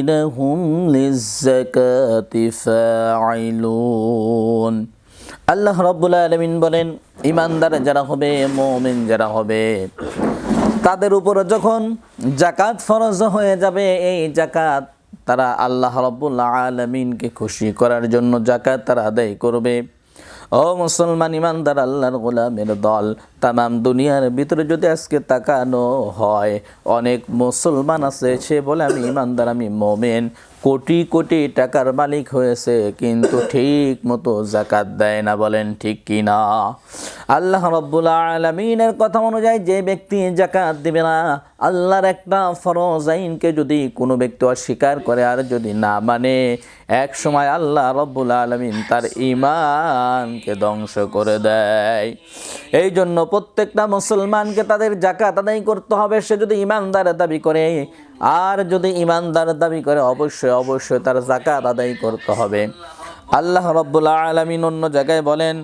والذين هم للزكاة فاعلون। আল্লাহ রাব্বুল আলামিন বলেন, ঈমানদার যারা হবে, মুমিন যারা হবে, তাদের উপর যখন যাকাত ফরজ হয়ে যাবে, এই যাকাত তারা আল্লাহ রাব্বুল আলামিনকে খুশি করার জন্য যাকাত তারা আদায় করবে। ও মুসলমান ঈমানদার আল্লাহর গোলামের দল, তামাম দুনিয়ার ভিতরে যদি আজকে তাকানো হয়, অনেক মুসলমান আছে, সে বলে আমি ঈমানদার, আমি মুমিন, কোটি কোটি টাকার মালিক হয়েছে, কিন্তু ঠিক মতো যাকাত দেয় না। বলেন ঠিক কি না? আল্লাহ রাব্বুল আলামিনের কথা অনুযায়ী যে ব্যক্তি যাকাত দিবে না, আল্লাহর একটা ফরজ আইনকে যদি কোনো ব্যক্তি অস্বীকার করে আর যদি না মানে, এক সময় আল্লাহ রাব্বুল আলামিন তার ঈমানকে ধ্বংস করে দেয়। এই জন্য প্রত্যেকটা মুসলমানকে তাদের যাকাত আদায় করতে হবে। সে যদি ঈমানদার দাবি করে, আর যদি ঈমানদার দাবি করে, অবশ্যই অবশ্যই তার যাকাত আদায় করতে হবে। আল্লাহ রাব্বুল আলামিন অন্য জায়গায় বলেন,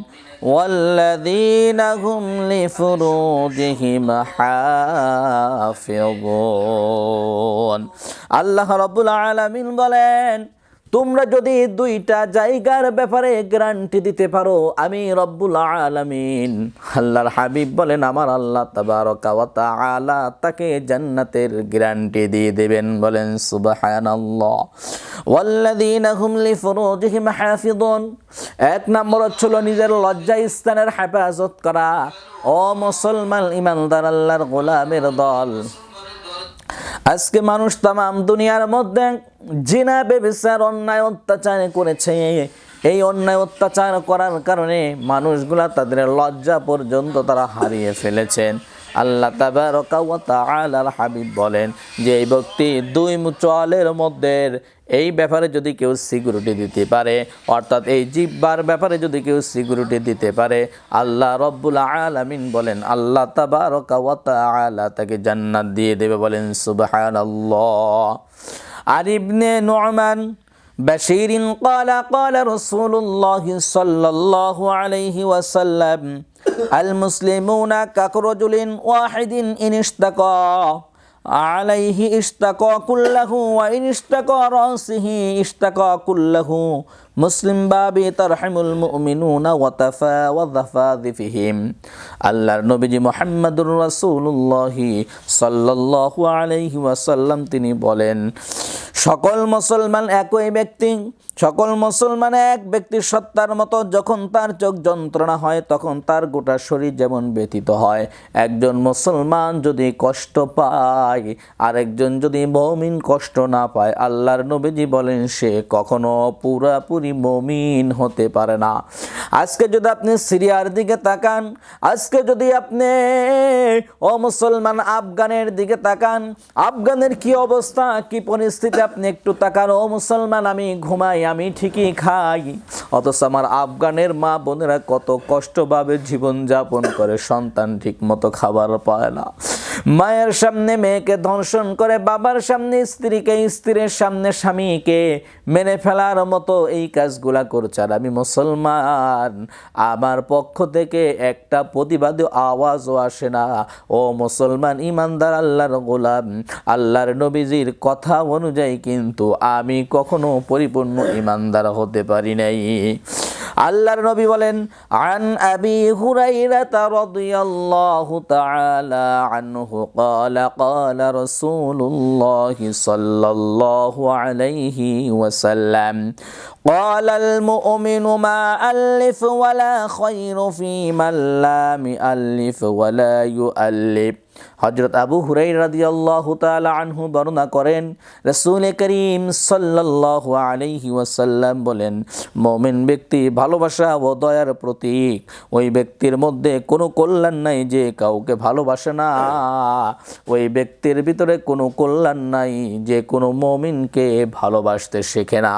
ওয়াল্লাযীনা হুম লিফুরুজিহিম হাফিযুন। আল্লাহ রাব্বুল আলামিন বলেন, তোমরা যদি দুইটা জায়গার ব্যাপারে গ্যারান্টি দিতে পারো, আমি রব্বুল আলামিন আল্লাহর হাবিব বলেন, আমার আল্লাহ তাবারকা ওয়া তাআলা তাকে জান্নাতের গ্যারান্টি দিয়ে দেবেন। বলেন সুবহানাল্লাহ। ওয়াল্লাযীনা হুম লিফুরুজিহিম হাফিযুন, এক নম্বর হলো নিজের লজ্জা স্থানের হেফাজত করা। ও মুসলমান ঈমানদার আল্লাহর গোলামের দল, আজকে মানুষ তামাম দুনিয়ার মধ্যে জিনা, ব্যভিচার, অন্যায় অত্যাচার করেছে। এই অন্যায় অত্যাচার করার কারণে মানুষগুলা তাদের লজ্জা পর্যন্ত তারা হারিয়ে ফেলেছেন। আল্লাহ তাবারকা ওয়া তাআলার হাবিব বলেন যে এই ব্যক্তি দুই চোয়ালের মধ্যে এই ব্যাপারে যদি কেউ সিকিউরিটি দিতে পারে, অর্থাৎ এই জিহ্বার ব্যাপারে যদি কেউ সিকিউরিটি দিতে পারে, আল্লাহ রব্বুল আলামিন বলেন আল্লাহ তাবারকা ওয়া তাআলা তাকে জান্নাত দিয়ে দেবে। বলেন সুবহানাল্লাহ। আর ইবনে নু'মান বাশীরিন ক্বালা ক্বালা রাসূলুল্লাহ সাল্লাল্লাহু আলাইহি ওয়াসাল্লাম, আল মুসলিমুনা কাকরাজুলিন ওয়াহিদিন ইন ইশতাকা আলাইহি ইশতাকা কুল্লাহু ওয়া ইন ইশতাকা রাসিহি ইশতাকা কুল্লাহু। মুসলিম বাবি তারহামুল মুমিনুনা ওয়া তাফাওয়াযফাযিফিহিম। আল্লাহর নবীজি মুহাম্মদুর রাসূলুল্লাহ সাল্লাল্লাহু আলাইহি ওয়াসাল্লাম তিনি বলেন, সকল মুসলমান একই ব্যক্তি, সকল মুসলমান এক ব্যক্তির সত্তার মতো। যখন তার চোখ যন্ত্রণা হয়, তখন তার গোটা শরীর যেমন ব্যথিত হয়। একজন মুসলমান যদি কষ্ট পায়, আরেকজন যদি মুমিন কষ্ট না পায়, আল্লাহর নবীজি বলেন সে কখনো পুরাপুরি মুমিন হতে পারে না। আজকে যদি আপনি সিরিয়ার দিকে তাকান, আজকে যদি আপনি ও মুসলমান আফগানের দিকে তাকান, আফগানের কি অবস্থা, কি পরিস্থিতি আপনি একটু তাকান। ও মুসলমান, আমি ঘুমাই, আমি ঠিকই খাই, অথচ আমার আফগানের মা বোনেরা কত কষ্টভাবে জীবনযাপন করে, সন্তান ঠিক মতো খাবার পায় না, মায়ের সামনে মেয়েকে ধর্ষণ করে, বাবার সামনে স্ত্রীকে, স্ত্রীর সামনে স্বামীকে মেনে ফেলার মতো এই কাজগুলা করছে। আর আমি মুসলমান, আমার পক্ষ থেকে একটা প্রতিবাদী আওয়াজও আসে না। ও মুসলমান ঈমানদার আল্লাহর গোলাম, আল্লাহর নবীজির কথা অনুযায়ী কিন্তু আমি কখনো পরিপূর্ণ ঈমানদার হতে পারি নাই। আল্লাহর নবী বলেন, আন আবি হুরায়রা রাদিয়াল্লাহু তাআলা আনহু ক্বালা ক্বালা রাসূলুল্লাহ সাল্লাল্লাহু আলাইহি ওয়াসাল্লাম, ক্বালাল মুমিনু মা আল্লিফ ওয়ালা খায়রু ফী মান লা মুআল্লিফ ওয়ালা ইউআল্লিফ। হযরত আবু হুরায়রা রাদিয়াল্লাহু তাআলা আনহু বর্ণনা করেন, রাসূল করিম সাল্লাল্লাহু আলাইহি ওয়াসাল্লাম বলেন, মুমিন ব্যক্তি ভালোবাসা ও দয়ার প্রতীক। ওই ব্যক্তির মধ্যে কোনো কল্যাণ নাই যে কাউকে ভালোবাসে না, ওই ব্যক্তির ভিতরে কোনো কল্যাণ নাই যে কোনো মুমিনকে ভালোবাসতে শেখে না।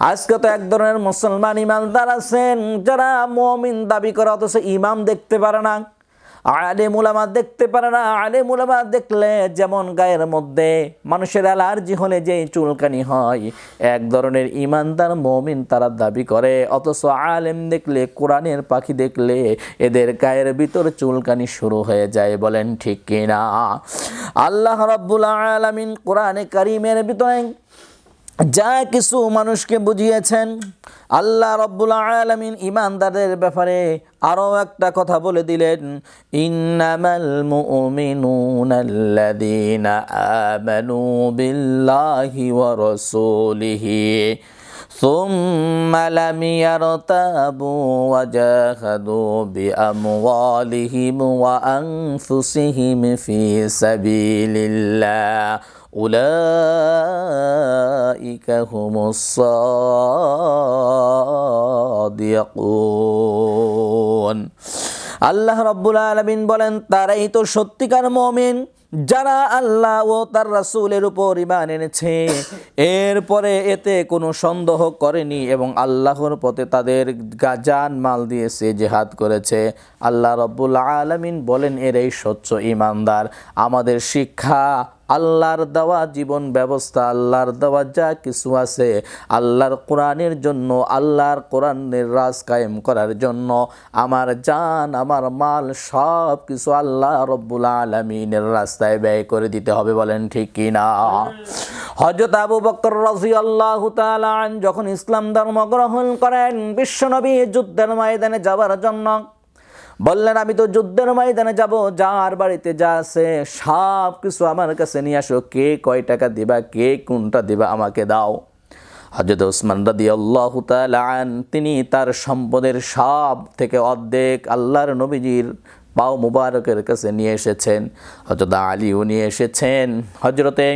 আজকে তো এক ধরনের মুসলমান ঈমানদার আছেন যারা মুমিন দাবি করে, অথচ ইমাম দেখতে পারে না, আলেম উলামা দেখতে পারে না। আলেম উলামা দেখলে যেমন গায়ের মধ্যে মানুষের অ্যালার্জি হলে যে চুলকানি হয়, এক ধরনের ঈমানদার মুমিন তারা দাবি করে, অথচ আলেম দেখলে, কোরআনের পাখি দেখলে এদের গায়ের ভিতর চুলকানি শুরু হয়ে যায়। বলেন ঠিক কিনা? আল্লাহ রাব্বুল আলামিন কোরআনে কারীমের ভিতরে যা কিছু মানুষকে বুঝিয়েছেন, আল্লাহ রাব্বুল আলামিন ঈমানদারদের ব্যাপারে আরও একটা কথা বলে দিলেন, ইন্নামাল মুমিনুনাল্লাযীনা আমানু বিল্লাহি ওয়া রাসূলিহি সুম্মা লাম ইয়ারতাবু ওয়া জাহাদু বিআমওয়ালিহিম ওয়া আনফুসিহিম ফি সাবিলিল্লাহ উলাইকা হুমুস সাদিকুন। আল্লাহ রাব্বুল আলামিন বলেন, তারাই তো সত্যিকার মুমিন যারা আল্লাহ ও তার রাসূলের উপর ঈমান এনেছে, এরপরে এতে কোনো সন্দেহ করেনি এবং আল্লাহর পথে তাদের জান মাল দিয়েছে, জিহাদ করেছে। আল্লাহ রাব্বুল আলামিন বলেন, এরাই স্বচ্ছ ঈমানদার। আমাদের শিক্ষা, আল্লাহর দেওয়া জীবন ব্যবস্থা, আল্লাহর দেওয়া যা কিছু আছে আল্লাহর কোরআনের জন্য, আল্লাহর কোরআনের রাজ কায়েম করার জন্য আমার জান, আমার মাল সব কিছু আল্লাহ রাব্বুল আলামিনের রাস্তায় ব্যয় করে দিতে হবে। বলেন ঠিক কি না? হযরত আবু বকর রাদিয়াল্লাহু তাআলা আনহু যখন ইসলাম ধর্ম গ্রহণ করেন, বিশ্বনবী যুদ্ধের ময়দানে যাওয়ার জন্য বললেন, আমি তো যুদ্ধের ময়দানে যাব, যার বাড়িতে যা আছে সব কিছু আমার কাছে নিয়ে আসো, কে কয় টাকা দিবা, কে কোনটা দিবা আমাকে দাও। হযরত ওসমান রাদিয়াল্লাহু তাআলা আনহু তিনি তার সম্পদের সব থেকে অর্ধেক আল্লাহর নবীজির পাও মুবারকের কাছে নিয়ে এসেছেন। হযরত আলীও নিয়ে এসেছেন, হযরতে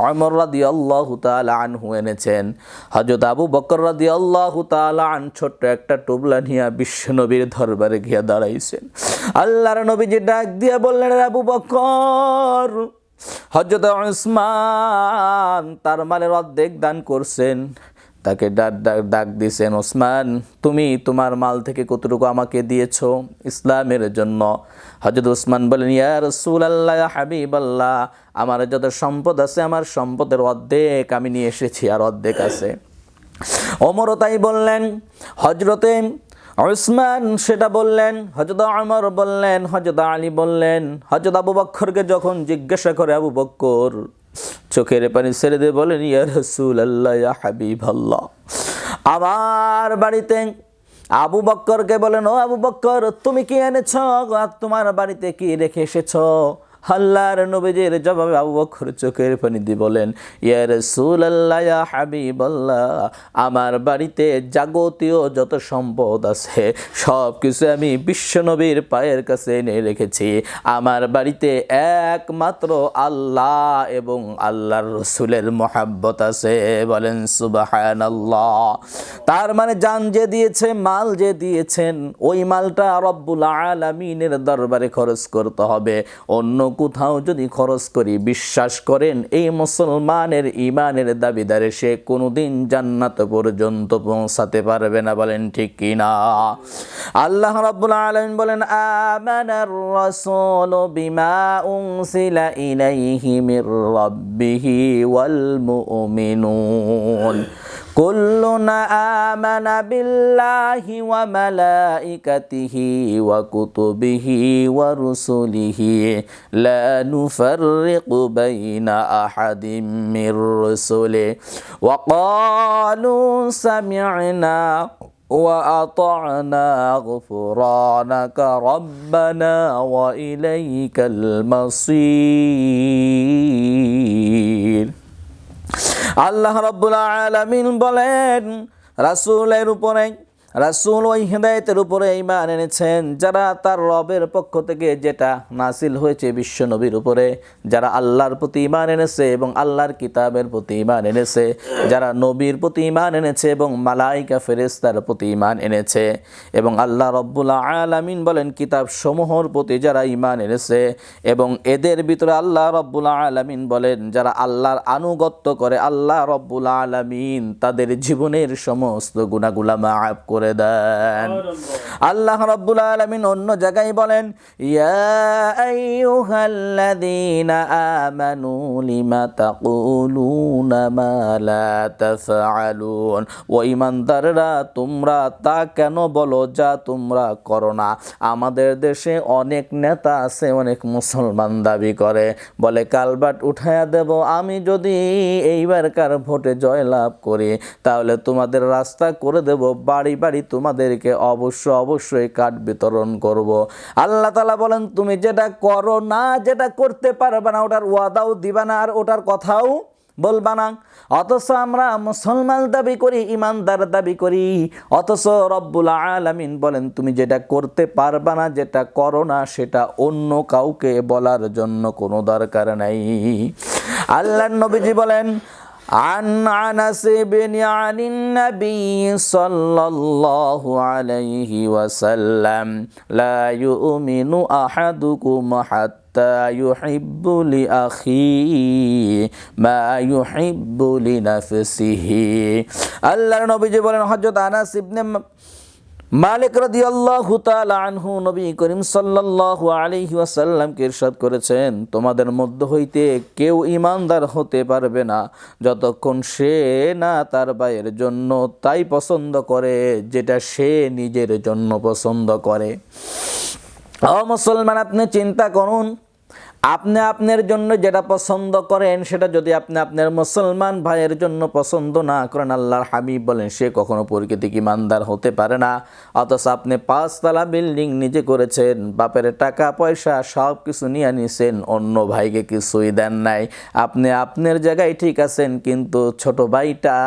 ওমর রাদিয়াল্লাহু তাআলা আনহু এনেছেন, হযরত আবু বকর রাদিয়াল্লাহু তাআলা আনহু ছোট্ট একটা টুবলা নিয়ে বিশ্বনবীর দরবারে গিয়ে দাঁড়াইছেন। আল্লাহর নবীজি ডাক দিয়ে বললেন, আবু বকর, হযরত ওসমান তার মালের অর্ধেক দান করছেন। তাকে ডাক দিয়েছেন, ওসমান তুমি তোমার মাল থেকে কতটুকু আমাকে দিয়েছো ইসলামের জন্য? হযরত ওসমান বলেন, ইয়া রাসূলুল্লাহ, ইয়া হাবিবাল্লাহ, আমার যত সম্পদ আছে আমার সম্পদের অর্ধেক আমি নিয়ে এসেছি, আর অর্ধেক আছে। ওমরও তাই বললেন, হযরতে ওসমান সেটা বললেন, হযরত ওমর বললেন, হযরত আলী বললেন। হযরত আবু বকরকে যখন জিজ্ঞাসা করে, আবু বকর চোখের পানি ছেড়ে দিয়ে বলেন, ইয়া রাসূলুল্লাহ, ইয়া হাবিবাল্লাহ, আমার বাড়িতে আবু বকরকে বলেন, ও আবু বকর তুমি কি এনেছ, তোমার বাড়িতে কি রেখে এসেছ? আল্লাহর নবীজির জবাবে আবু বকর চোখের পানি দিয়ে বলেন, ইয়া রাসূলুল্লাহ, ইয়া হাবিবাল্লাহ, আমার বাড়িতে যাবতীয় যত সম্পদ আছে সব কিছু আমি বিশ্বনবীর পায়ের কাছে এনে রেখেছি। আমার বাড়িতে একমাত্র আল্লাহ এবং আল্লাহর রাসূলের মহব্বত আছে। বলেন সুবহানাল্লাহ। তার মানে জান যে দিয়েছে, মাল যে দিয়েছেন, ওই মালটা রব্বুল আলামিনের দরবারে খরচ করতে হবে। অন্য কোথাও যদি খরচ করি, বিশ্বাস করেন এই মুসলমানের ঈমানের দাবিদারে সে কোনোদিন জান্নাত পর্যন্ত পৌঁছাতে পারবে না। বলেন ঠিক কি না? আল্লাহ রাব্বুল আলামিন বলেন, আমানার রাসূলু বিমা উনসিলা ইলাইহি মির রাব্বিহি ওয়াল মুমিনুন কুল্লুনা আমানা বিল্লাহি ওয়া মালাইকাতিহি ওয়া কুতুবিহি ওয়া রুসুলিহি লা নুফাররিকু বাইনা আহাদিম মির রুসুলিহি ওয়া ক্বালু সামি'না ওয়া আতা'না গুফরানাকা রাব্বানা ওয়া ইলাইকাল মাসির। আল্লাহ রাব্বুল আলামিন বলেন, রাসূলের উপরে, রাসূল ওই হিদায়াতের উপরে ঈমান এনেছেন যারা তার রবের পক্ষ থেকে যেটা নাসিল হয়েছে বিশ্ব নবীর উপরে, যারা আল্লাহর প্রতি ঈমান এনেছে এবং আল্লাহর কিতাবের প্রতি ঈমান এনেছে, যারা নবীর প্রতি ঈমান এনেছে এবং মালায়েকা ফেরেশতার প্রতি ঈমান এনেছে, এবং আল্লাহ রাব্বুল আলামিন বলেন কিতাব সমূহের প্রতি যারা ঈমান এনেছে, এবং এদের ভিতরে আল্লাহ রাব্বুল আলামিন বলেন যারা আল্লাহর আনুগত্য করে, আল্লাহ রাব্বুল আলামিন তাদের জীবনের সমস্ত গুনাহগুলো মাফ করে করে দেন। আল্লাহ রাব্বুল আলামিন অন্য জায়গায় বলেন, ইয়া আইয়ুহাল্লাযীনা আমানু লিমা তাকুলুনা মা লা তাফআলুন। ও ঈমানদাররা, তোমরা তা কেন বলো যা তোমরা করো না। আমাদের দেশে অনেক নেতা আছে, অনেক মুসলমান দাবি করে, বলে কালবাট উঠায়া দেব, আমি যদি এইবারকার ভোটে জয়লাভ করি তাহলে তোমাদের রাস্তা করে দেব, বাড়ি বাড়ি তোমাদেরকে অবশ্যই কার্ড বিতরণ করব। আল্লাহ তাআলা বলেন, তুমি যেটা করো না, যেটা করতে পারবে না, ওটার ওয়াদাও দিবা না আর ওটার কথাও বলবা না। অথচ আমরা মুসলমান দাবি করি, ইমানদার দাবি করি, অথচ রব্বুল আলামিন বলেন তুমি যেটা করতে পারবা না, যেটা করো না, সেটা অন্য কাউকে বলার জন্য কোনো দরকার নাই। আল্লাহর নবীজি বলেন, عن أنس بن عن النبي صلى الله عليه وسلم لا يؤمن أحدكم حتى يحب لأخيه ما يحب لنفسه। আল্লাহর নবীজি বলেন, হযরত আনাস ইবনে মালিক রাদিয়াল্লাহু তাআলা আনহু নবী করিম সাল্লাল্লাহু আলাইহি ওয়াসাল্লামকে ইরশাদ করেছেন, তোমাদের মধ্য হইতে কেউ ঈমানদার হতে পারবে না যতক্ষণ সে না তার ভাইয়ের জন্য তাই পছন্দ করে যেটা সে নিজের জন্য পছন্দ করে। ও মুসলমান, আপনি চিন্তা করুন, আপনি আপনার জন্য যেটা পছন্দ করেন সেটা যদি আপনি আপনার মুসলমান ভাইয়ের জন্য পছন্দ না করেন, আল্লাহর হাবিব বলেন সে কখনো প্রকৃতিক ইমানদার হতে পারে না। অথচ আপনি 5 তলা বিল্ডিং নিজে করেছেন, বাপের টাকা পয়সা সব কিছু নিয়ে নিছেন, অন্য ভাইকে কিছুই দেন নাই। আপনি আপনার জায়গায় ঠিক আছেন, কিন্তু ছোট ভাইটা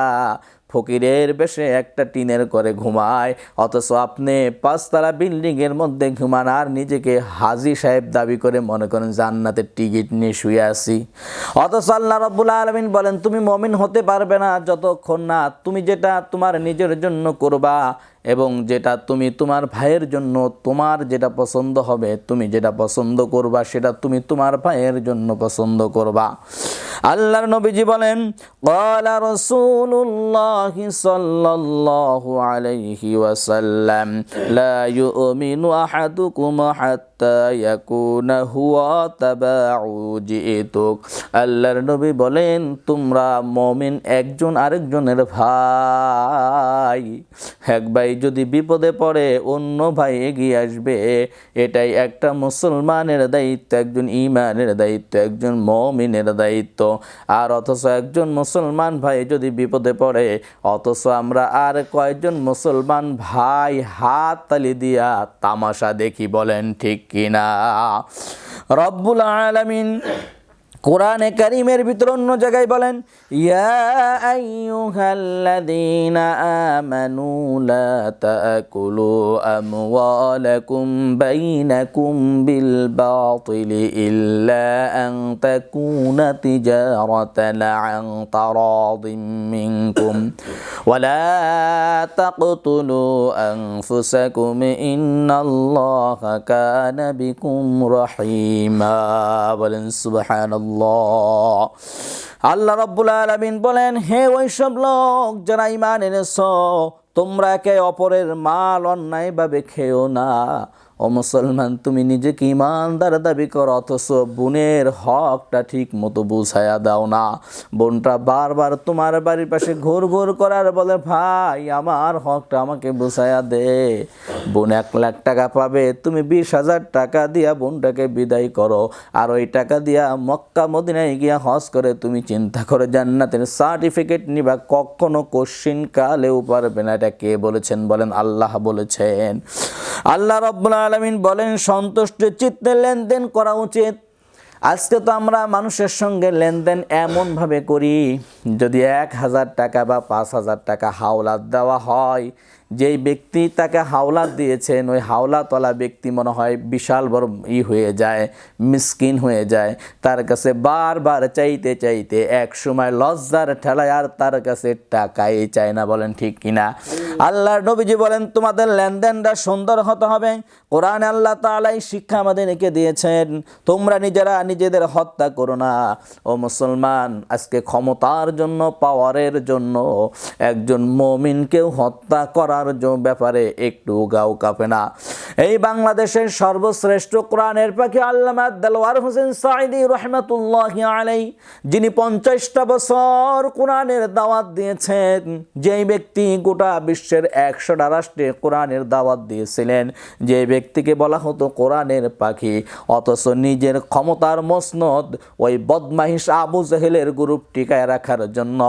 ফকিরের বেশে একটা টিনের করে ঘুমায়, অথচ আপনি 5 তলা বিল্ডিংয়ের মধ্যে ঘুমান আর নিজেকে হাজী সাহেব দাবি করে মনে করেন জান্নাতের টিকিট নিয়ে শুয়ে আছি। অথচ আল্লাহ রাব্বুল আলামিন বলেন তুমি মুমিন হতে পারবে না যতক্ষণ না তুমি যেটা তোমার নিজের জন্য করবা এবং যেটা তুমি তোমার ভাইয়ের জন্য, তোমার যেটা পছন্দ হবে, তুমি যেটা পছন্দ করবা সেটা তুমি তোমার ভাইয়ের জন্য পছন্দ করবা। আল্লাহর নবীজি বলেন, ক্বালা রাসূলুল্লাহি সাল্লাল্লাহু আলাইহি ওয়াসাল্লাম লা ইউমিনু আহাদুকুম হাত্তা ইয়াকুনা হুয়া তাবাউ জিতুক। আল্লাহর নবী বলেন, তোমরা মুমিন একজন আরেকজনের ভাই। এক ভাই যদি বিপদে পড়ে অন্য ভাই এগিয়ে আসবে, এটাই একটা মুসলমানের দায়িত্ব, একজন ঈমানের দায়িত্ব, একজন মুমিনের দায়িত্ব। আর অথচ একজন মুসলমান ভাই যদি বিপদে পড়ে, অথচ আমরা আর কয়েকজন মুসলমান ভাই হাত তালি দিয়া তামাশা দেখি, বলেন ঠিক কিনা? রব্বুল আলামিন কোরআনে কারীমের ভিতর অন্য জায়গায় বলেন, ইয়া আইয়ুহাল্লাযীনা আমানু লা তাকুলু আমওয়ালাকুম বাইনাকুম বিল বাতিলি ইল্লা আন তাকুনা তিজারাতান আন তারাদিম মিনকুম ওয়া লা তাকতুলু আনফুসাকুম ইন্নাল্লাহা কানা বিকুম রাহিমা। বলেন সুবহানাল্লাহ। আল্লাহ রাব্বুল আলামিন বলেন, হে ওই সব লোক যারা ঈমান এনেছো, তোমরা একে অপরের মাল অন্যায়ভাবে খেও না। ও মুসলমান, তুমি নিজেকে ঈমানদার দাবি করো, অথচ বোনের হকটা ঠিক মতো বুঝাইয়া দাও না। বোনটা বারবার তোমার বাড়ির পাশে ঘুর ঘুর করার বলে, ভাই আমার হকটা আমাকে বুঝাইয়া দে। বোন 1 লাখ টাকা পাবে, তুমি 20,000 টাকা দিয়া বোনটাকে বিদায় করো, আর ওই টাকা দিয়া মক্কা মদিনায় গিয়া হজ করে তুমি চিন্তা করে জান্নাতের সার্টিফিকেট নিবা, কখনো কোশ্চিন কালেও পারবে না। এটা কে বলেছেন? বলেন আল্লাহ বলেছেন। আল্লাহ রাব্বুল আলামিন বলেন, সন্তুষ্ট চিত্তে লেনদেন করা উচিত। আজকে তো আমরা মানুষের সঙ্গে লেনদেন এমনভাবে করি, যদি 1,000 টাকা বা 5,000 টাকা হাওলাত দেওয়া হয়, যেই ব্যক্তি তাকে হাওলাত দিয়েছেন ওই হাওলাতওয়ালা ব্যক্তি মনে হয় বিশাল বড় হয়ে যায়, মিসকিন হয়ে যায়, তার কাছে বারবার চাইতে চাইতে এক সময় লজ্জার ঠেলায় আর তার কাছে টাকাই চায় না। বলেন ঠিক কিনা? আল্লাহর নবীজি বলেন, তোমাদের লেনদেনটা সুন্দর হতে হবে। কোরআনে আল্লাহ তাআলা এই শিক্ষা আমাদেরকে দিয়েছেন, তোমরা নিজেরা নিজেদের হত্যা করো না। ও মুসলমান, আজকে ক্ষমতার জন্য, পাওয়ারের জন্য একজন মুমিনকেও হত্যা করার ব্যাপারে একটু গাও কাঁপে না। এই বাংলাদেশের সর্বশ্রেষ্ঠ কোরআনের পাখি আল্লামা দেলোয়ার হোসেন সাঈদী রাহমাতুল্লাহি আলাইহি, যিনি 50টা বছর কোরআনের দাওয়াত দিয়েছেন, যেই ব্যক্তি গোটা বিশ্বের 100টা রাষ্ট্রে কোরআনের দাওয়াত দিয়েছিলেন, যে ব্যক্তিকে বলা হতো কোরআনের পাখি, অথচ নিজের ক্ষমতার মসনদ ওই বদমাইশ আবু জাহেলের গ্রুপ টিকায় রাখার জন্য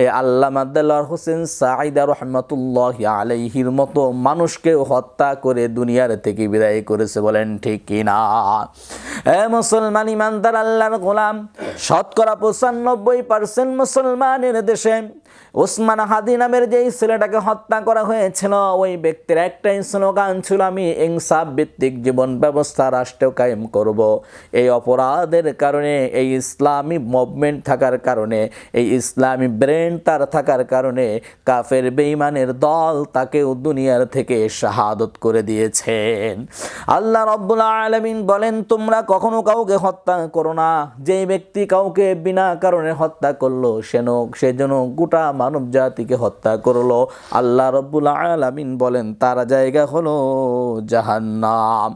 এই আল্লামা দেলোয়ার হোসেন সাঈদী রাহমাতুল্লাহি আলাইহির মতো মানুষকে হত্যা করে দুনিয়ার থেকে বিদায় করেছে। বলেন ঠিক কিনা? মুসলমান ইমানদার আল্লাহর গোলাম, শতকরা 95% মুসলমানের দেশে ওসমান হাদি নামের যেই ছেলেটাকে হত্যা করা হয়েছিল, ওই ব্যক্তির একটাই স্লোগান ছিল, আমি ইনসাফ ভিত্তিক জীবন ব্যবস্থা রাষ্ট্র কায়েম করব। এই অপরাধের কারণে, এই ইসলামী মুভমেন্ট থাকার কারণে, এই ইসলামী ব্রেন তার থাকার কারণে কাফের বেঈমানের দল তাকেও দুনিয়ার থেকে শাহাদত করে দিয়েছেন। আল্লাহ রাব্বুল আলামিন বলেন, তোমরা কখনো কাউকে হত্যা করো না। যেই ব্যক্তি কাউকে বিনা কারণে হত্যা করলো, সে যেন গোটা মানব জাতিকে হত্যা করলো। আল্লাহ রাব্বুল আলামিন বলেন, তার জায়গা হলো জাহান্নাম।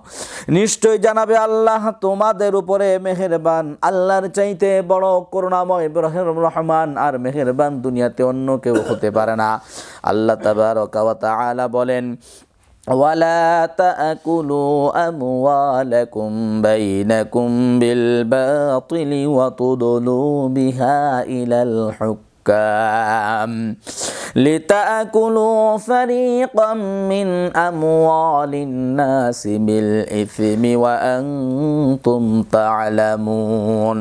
নিশ্চয় জানাবে আল্লাহ তোমাদের উপরে মেহেরবান। আল্লাহর চাইতে বড় করুণাময় রহমান আর মেহেরবান দুনিয়াতে অন্য কেউ হতে পারে না। আল্লাহ তাবারাকা ওয়া তাআলা বলেন, ওয়ালা তাকুলু আমওয়ালাকুম বাইনাকুম বিল বাতিলি ওয়া তুদলু বিহা ইলাল হুক্কাম লিতাকুলু ফারিকাম মিন আমওয়ালিন নাসি বিল ইসমি ওয়া আনতুম তা'লামুন।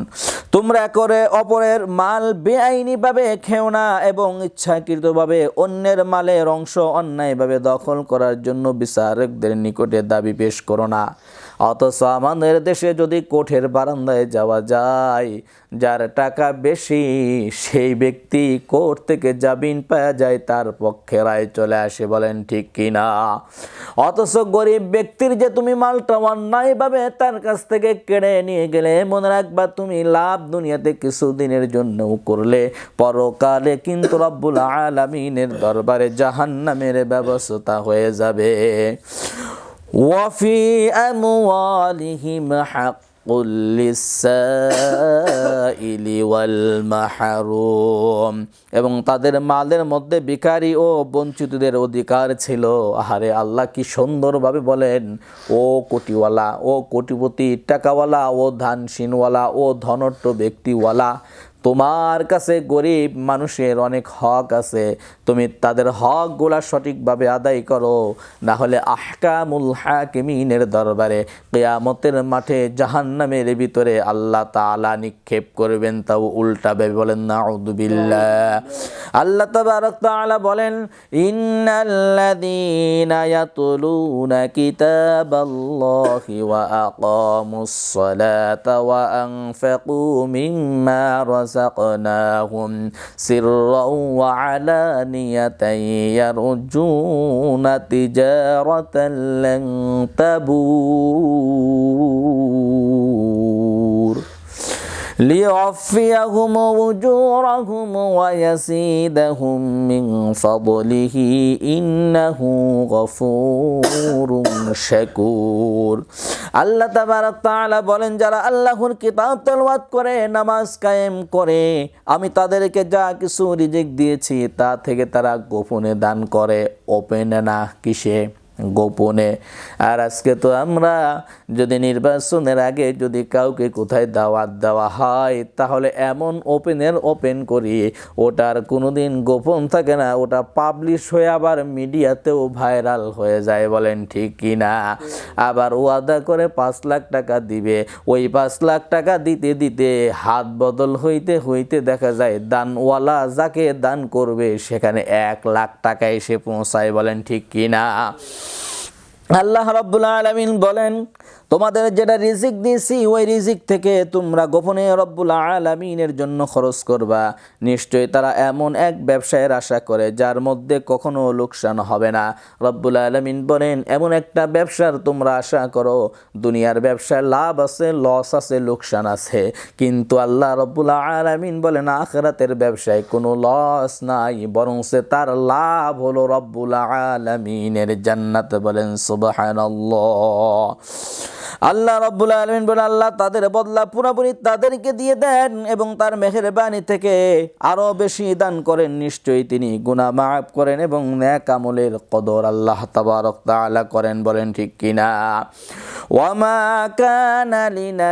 তোমরা করে অপরের মাল বেআইনিভাবে খেও না এবং ইচ্ছাকৃতভাবে অন্যের মালের অংশ অন্যায়ভাবে দখল করার জন্য বিচারকদের নিকটে দাবি পেশ করো না। অথচ আমাদের দেশে যদি কোর্টের বারান্দায় যাওয়া যায়, যার টাকা বেশি সেই ব্যক্তি কোর্ট থেকে জামিন পাওয়া যায়, তার পক্ষে রায় চলে আসে। বলেন ঠিক কিনা? অথচ গরিব ব্যক্তির যে তুমি মালটা অন্যায়ভাবে তার কাছ থেকে কেড়ে নিয়ে গেলে, মনে রাখবা তুমি লাভ দুনিয়াতে কিছুদিনের জন্যও করলে, পরকালে কিন্তু রব্বুল আলামিনের দরবারে জাহান্নামের ব্যবস্থা হয়ে যাবে। ওয়াফি আমওয়ালিহিম হাক্কুল লিসসাইলি ওয়াল মাহরুম, এবং তাদের মালের মধ্যে ভিখারি ও বঞ্চিতদের অধিকার ছিল। আহারে, আল্লাহ কি সুন্দরভাবে বলেন, ও কোটিওয়ালা, ও কোটিপতি, টাকাওয়ালা, ও ধানসীনওয়ালা, ও ধনট্ট ব্যক্তিওয়ালা, তোমার কাছে গরিব মানুষের অনেক হক আছে, তুমি তাদের হকগুলা সঠিকভাবে আদায় করো, না হলে আহকামুল হাকিমিনের দরবারে কিয়ামতের মাঠে জাহান্নামের ভিতরে আল্লাহ তাআলা নিক্ষেপ করবেন, তাও উল্টাবে। বলেন নাউযুবিল্লাহ। আল্লাহ তাবারক তাআলা বলেন, ইন্নাল্লাযীনা ইয়াতলুনা কিতাবাল্লাহি ওয়া আকামুস সালাতা ওয়া আনফাকু মিম্মা রাযাকনাহুম সিররাও ওয়া আলানিয়াতান ইয়ারজুনা তিজারাতান লান তাবুর লিওয়াফিয়াহুম উজুরাহুম ওয়া ইয়াসিদাহুম মিন ফাদলিহি ইন্নাহু গফুরুন শাকুর। আল্লাহ তাবারক তাআলা বলেন, যারা আল্লাহর কিতাব তেলাওয়াত করে, নামাজ কায়েম করে, আমি তাদেরকে যা কিছু রিজিক দিয়েছি তা থেকে তারা গোপনে দান করে। ওপেনে না, কিসে? গোপনে। আর আজকে তো আমরা যদি নির্বাচনের আগে যদি কাউকে কোথায় দাওয়াত দেওয়া হয়, তাহলে এমন ওপেন করি, ওটার কোনোদিন গোপন থাকে না, ওটা পাবলিশ হয়ে আবার মিডিয়াতেও ভাইরাল হয়ে যায়। বলেন ঠিক কি না? আবার ওয়াদা করে 5 লাখ টাকা দিবে, ওই 5 লাখ টাকা দিতে দিতে হাত বদল হইতে হইতে দেখা যায় দানওয়ালা যাকে দান করবে সেখানে 1 লাখ টাকা এসে পৌঁছায়। বলেন ঠিক কি না? আল্লাহ রাব্বুল আলামিন বলেন, তোমাদের যেটা রিজিক দিয়েছি ওই রিজিক থেকে তোমরা গোপনে রব্বুল আলামিনের জন্য খরচ করবা। নিশ্চয়ই তারা এমন এক ব্যবসায়ের আশা করে যার মধ্যে কখনো লোকসান হবে না। রব্বুল আলামিন বলেন, এমন একটা ব্যবসার তোমরা আশা করো, দুনিয়ার ব্যবসায় লাভ আছে, লস আছে, লোকসান আছে, কিন্তু আল্লাহ রব্বুল আলামিন বলেন আখিরাতের ব্যবসায় কোনো লস নাই, বরং তার লাভ হলো রব্বুল আলামিনের জান্নাত। বলেন সুবহানাল্লাহ। আল্লাহ রব্বুল আলামিন বলেন আল্লাহ তাদের বদলা পুরোপুরি তাদেরকে দিয়ে দেন এবং তার মেহেরবানি থেকে আরো বেশি দান করেন। নিশ্চয়ই তিনি গুনাহ মাফ করেন এবং নেক আমলের কদর আল্লাহ তাবারক তাআলা করেন। বলেন ঠিক কিনা? ওয়া মা কানা লিনা